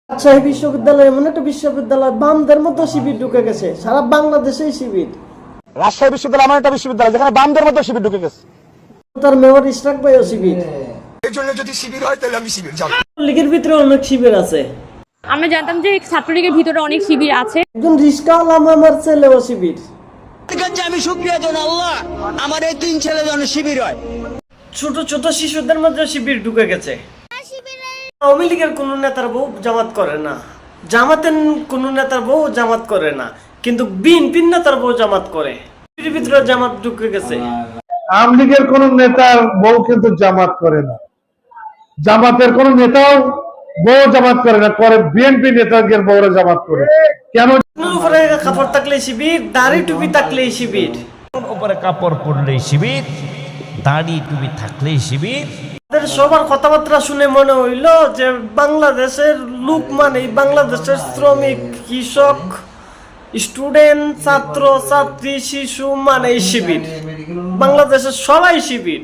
রাজশাহী বিশ্ববিদ্যালয় এমন একটা বিশ্ববিদ্যালয় বামদের মতো শিবির ঢুকে গেছে, সারা বাংলাদেশেই শিবির। রাজশাহী বিশ্ববিদ্যালয় এমন একটা বিশ্ববিদ্যালয় যেখানে বামদের মতো শিবির ঢুকে গেছে। তার মেয়র ইশরাক ভাইও শিবির। এই জন্য যদি শিবির হয় তাহলে আমি শিবির যাব। লীগের ভিতরে অনেক শিবির আছে। আমরা জানতাম যে ছাত্রলীগের ভিতরে অনেক শিবির আছে। একজন রিস্কাওয়ালা আমার ছেলেও শিবির। আমি শুকরিয়া জানাই আল্লাহ, আমার এই 3 ছেলে যেন শিবির হয়। ছোট ছোট শিশুদের মধ্যে শিবির ঢুকে গেছে। আওয়ামী লীগের কোন নেতার বউ জামাত করে না, জামাতের কোন নেতার বউ জামাত করে না, কিন্তু বিএনপির নেতার বউ জামাত করে। শিবিরের ভিতরে জামাত ঢুকে গেছে। আওয়ামী লীগের কোন নেতার বউ কিন্তু জামাত করে না, জামাতের কোন নেতাও বউ জামাত করে না, করে বিএনপি নেতাদের বউরা জামাত করে। কেন? উপরে কাপড় থাকলে শিবির, দাড়ি টুপি থাকলেই শিবির। উপরে কাপড় পরলেই শিবির, দাড়ি টুপি থাকলেই শিবির। সবার কথাবার্তা শুনে মনে হইল যে বাংলাদেশের লোক মানে বাংলাদেশের শ্রমিক, কৃষক, স্টুডেন্ট, ছাত্র ছাত্রী, শিশু মানে শিবির। বাংলাদেশের সবাই শিবির।